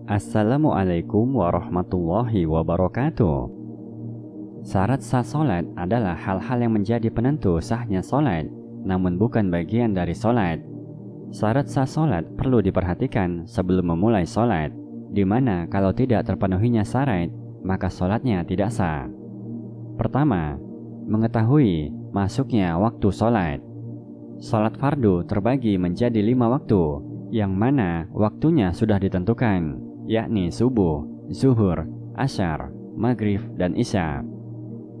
Assalamualaikum warahmatullahi wabarakatuh. Syarat sah solat adalah hal-hal yang menjadi penentu sahnya solat, namun bukan bagian dari solat. Syarat sah solat perlu diperhatikan sebelum memulai solat, di mana kalau tidak terpenuhinya syarat, maka solatnya tidak sah. Pertama, mengetahui masuknya waktu solat. Solat fardu terbagi menjadi 5 waktu, yang mana waktunya sudah ditentukan, yakni subuh, zuhur, asyar, maghrib, dan isya.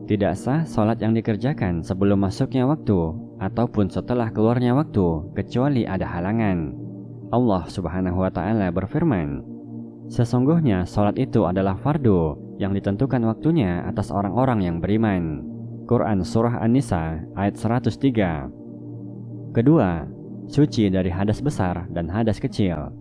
Tidak sah solat yang dikerjakan sebelum masuknya waktu ataupun setelah keluarnya waktu, kecuali ada halangan. Allah Subhanahu wa Ta'ala berfirman, "Sesungguhnya solat itu adalah fardu yang ditentukan waktunya atas orang-orang yang beriman." Quran Surah An-Nisa ayat 103. Kedua, suci dari hadas besar dan hadas kecil.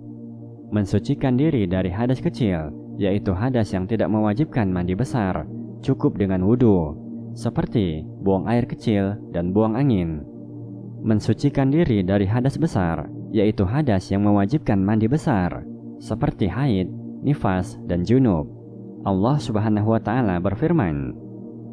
Mensucikan diri dari hadas kecil, yaitu hadas yang tidak mewajibkan mandi besar, cukup dengan wudhu, seperti buang air kecil dan buang angin. Mensucikan diri dari hadas besar, yaitu hadas yang mewajibkan mandi besar, seperti haid, nifas, dan junub. Allah Subhanahu wa Ta'ala berfirman,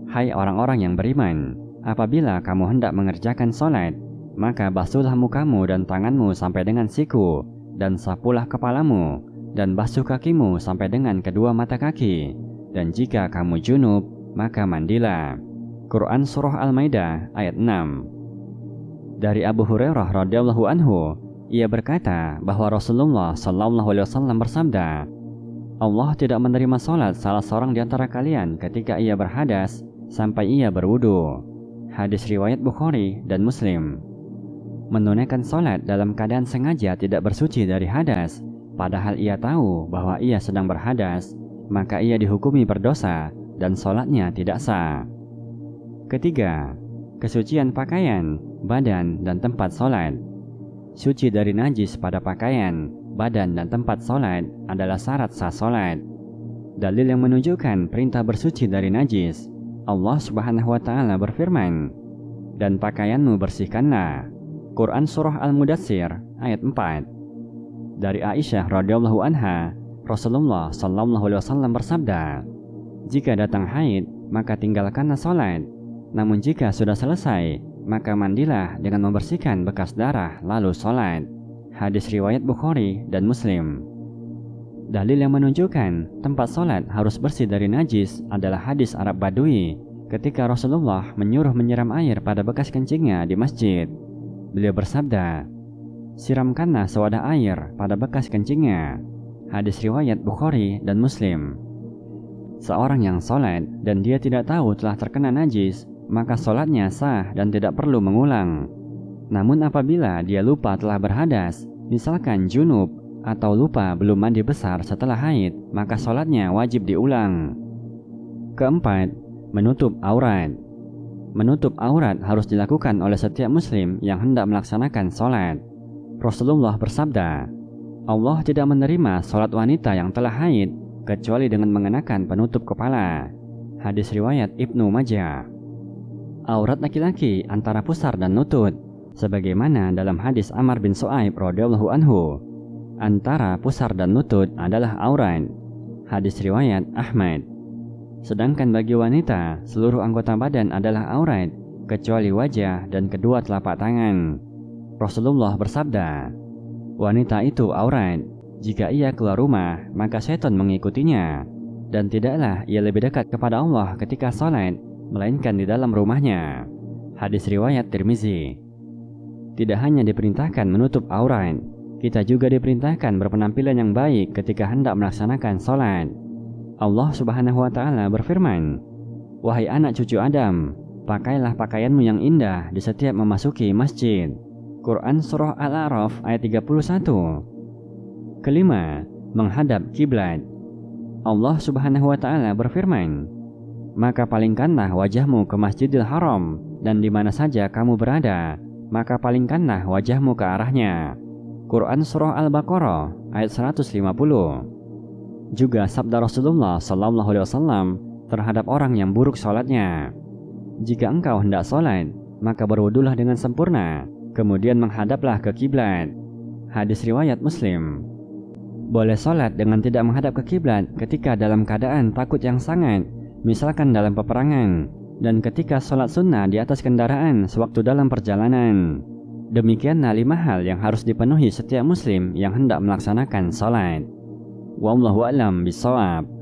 "Hai orang-orang yang beriman, apabila kamu hendak mengerjakan solat, maka basuhlah mukamu dan tanganmu sampai dengan siku, dan sapulah kepalamu, dan basuh kakimu sampai dengan kedua mata kaki. Dan jika kamu junub, maka mandilah." Quran Surah Al-Maidah ayat 6. Dari Abu Hurairah radhiyallahu anhu, ia berkata bahwa Rasulullah sallallahu alaihi wasallam bersabda, "Allah tidak menerima salat salah seorang di antara kalian ketika ia berhadas sampai ia berwudu." Hadis riwayat Bukhari dan Muslim. Menunaikan solat dalam keadaan sengaja tidak bersuci dari hadas, padahal ia tahu bahwa ia sedang berhadas, maka ia dihukumi berdosa dan solatnya tidak sah. Ketiga, kesucian pakaian, badan, dan tempat solat. Suci dari najis pada pakaian, badan, dan tempat solat adalah syarat sah solat. Dalil yang menunjukkan perintah bersuci dari najis, Allah Subhanahu wa Ta'ala berfirman, "Dan pakaianmu bersihkanlah." Quran Surah Al-Mudatsir ayat 4. Dari Aisyah radhiyallahu anha, Rasulullah sallallahu alaihi wasallam bersabda, "Jika datang haid, maka tinggalkanlah salat. Namun jika sudah selesai, maka mandilah dengan membersihkan bekas darah lalu salat." Hadis riwayat Bukhari dan Muslim. Dalil yang menunjukkan tempat salat harus bersih dari najis adalah hadis Arab Badui ketika Rasulullah menyuruh menyiram air pada bekas kencingnya di masjid. Beliau bersabda, "Siramkanlah sewadah air pada bekas kencingnya." Hadis riwayat Bukhari dan Muslim. Seorang yang sholat dan dia tidak tahu telah terkena najis, maka sholatnya sah dan tidak perlu mengulang. Namun apabila dia lupa telah berhadas, misalkan junub, atau lupa belum mandi besar setelah haid, maka sholatnya wajib diulang. Keempat, menutup aurat. Menutup aurat harus dilakukan oleh setiap muslim yang hendak melaksanakan sholat. Rasulullah bersabda, "Allah tidak menerima sholat wanita yang telah haid kecuali dengan mengenakan penutup kepala." Hadis riwayat Ibnu Majah. Aurat laki-laki antara pusar dan lutut, sebagaimana dalam hadis Amr bin Shu'aib radhiyallahu anhu, antara pusar dan lutut adalah aurat. Hadis riwayat Ahmad. Sedangkan bagi wanita, seluruh anggota badan adalah aurat, kecuali wajah dan kedua telapak tangan. Rasulullah bersabda, "Wanita itu aurat. Jika ia keluar rumah, maka setan mengikutinya. Dan tidaklah ia lebih dekat kepada Allah ketika salat, melainkan di dalam rumahnya." Hadis riwayat Tirmizi. Tidak hanya diperintahkan menutup aurat, kita juga diperintahkan berpenampilan yang baik ketika hendak melaksanakan salat. Allah Subhanahu wa Ta'ala berfirman, "Wahai anak cucu Adam, pakailah pakaianmu yang indah di setiap memasuki masjid." Quran Surah Al-A'raf ayat 31. Kelima, menghadap kiblat. Allah Subhanahu wa Ta'ala berfirman, "Maka palingkanlah wajahmu ke Masjidil Haram, dan di mana saja kamu berada, maka palingkanlah wajahmu ke arahnya." Quran Surah Al-Baqarah ayat 150. Juga sabda Rasulullah sallallahu alaihi wasallam terhadap orang yang buruk sholatnya, "Jika engkau hendak sholat, maka berwudulah dengan sempurna, kemudian menghadaplah ke kiblat." Hadis riwayat Muslim. Boleh sholat dengan tidak menghadap ke kiblat ketika dalam keadaan takut yang sangat, misalkan dalam peperangan, dan ketika sholat sunnah di atas kendaraan sewaktu dalam perjalanan. Demikianlah 5 hal yang harus dipenuhi setiap muslim yang hendak melaksanakan sholat. Wallahu a'lam bishawab.